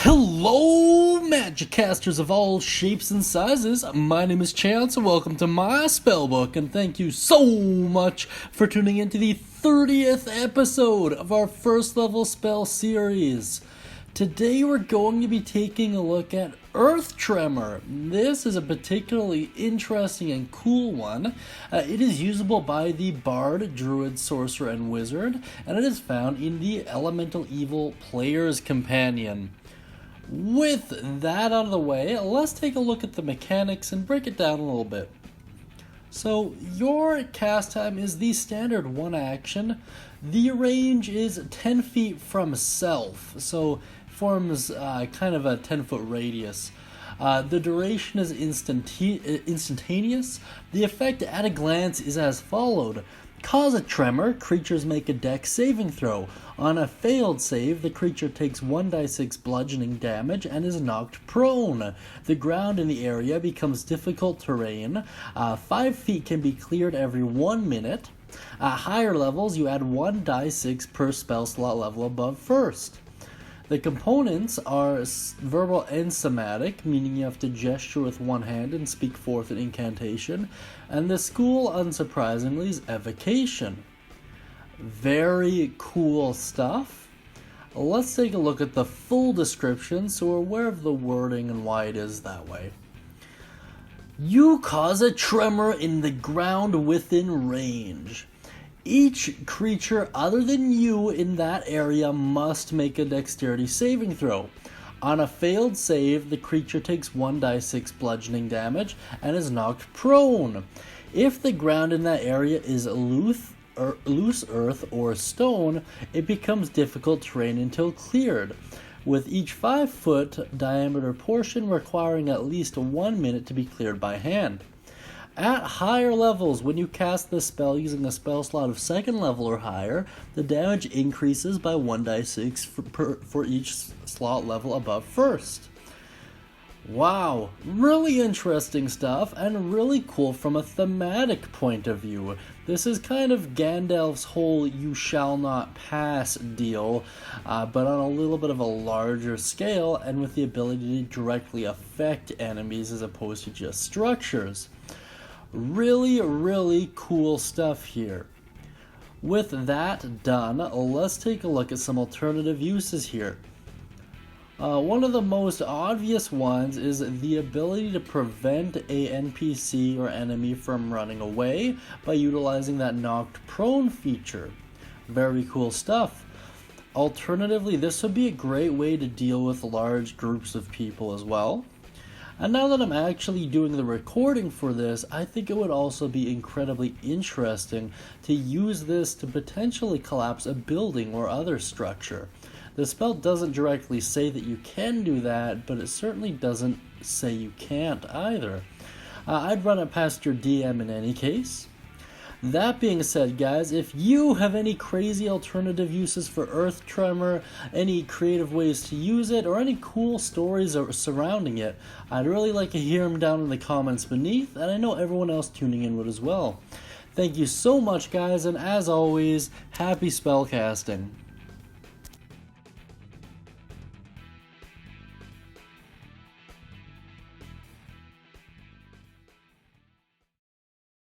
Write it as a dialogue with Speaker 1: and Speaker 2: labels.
Speaker 1: Hello, magic casters of all shapes and sizes. My name is Chance, and welcome to my Spellbook, and thank you so much for tuning into the 30th episode of our first level spell series. Today we're going to be taking a look at Earth Tremor. This is a particularly interesting and cool one. It is usable by the Bard, Druid, Sorcerer, and Wizard, and it is found in the Elemental Evil Player's Companion. With that out of the way, let's take a look at the mechanics and break it down a little bit. So, your cast time is the standard one action. The range is 10 feet from self, so forms kind of a 10-foot radius. The duration is instantaneous. The effect at a glance is as followed. Cause a tremor, creatures make a dex saving throw. On a failed save, the creature takes 1d6 bludgeoning damage and is knocked prone. The ground in the area becomes difficult terrain. 5 feet can be cleared every 1 minute. At higher levels, you add 1d6 per spell slot level above first. The components are verbal and somatic, meaning you have to gesture with one hand and speak forth an incantation, and the school, unsurprisingly, is Evocation. Very cool stuff. Let's take a look at the full description so we're aware of the wording and why it is that way. You cause a tremor in the ground within range. Each creature other than you in that area must make a dexterity saving throw. On a failed save, the creature takes 1d6 bludgeoning damage and is knocked prone. If the ground in that area is loose earth or stone, it becomes difficult terrain until cleared, with each 5-foot diameter portion requiring at least 1 minute to be cleared by hand. At higher levels, when you cast this spell using a spell slot of 2nd level or higher, the damage increases by 1d6 for each slot level above first. Wow, really interesting stuff and really cool from a thematic point of view. This is kind of Gandalf's whole you shall not pass deal, but on a little bit of a larger scale and with the ability to directly affect enemies as opposed to just structures. Really cool stuff here. With that done, let's take a look at some alternative uses here. One of the most obvious ones is the ability to prevent a NPC or enemy from running away by utilizing that knocked prone feature. Very cool stuff. Alternatively, this would be a great way to deal with large groups of people as well. And now that I'm actually doing the recording for this, I think it would also be incredibly interesting to use this to potentially collapse a building or other structure. The spell doesn't directly say that you can do that, but it certainly doesn't say you can't either. I'd run it past your DM in any case. That being said, guys, if you have any crazy alternative uses for Earth Tremor, any creative ways to use it, or any cool stories surrounding it, I'd really like to hear them down in the comments beneath, and I know everyone else tuning in would as well. Thank you so much, guys, and as always, happy spellcasting.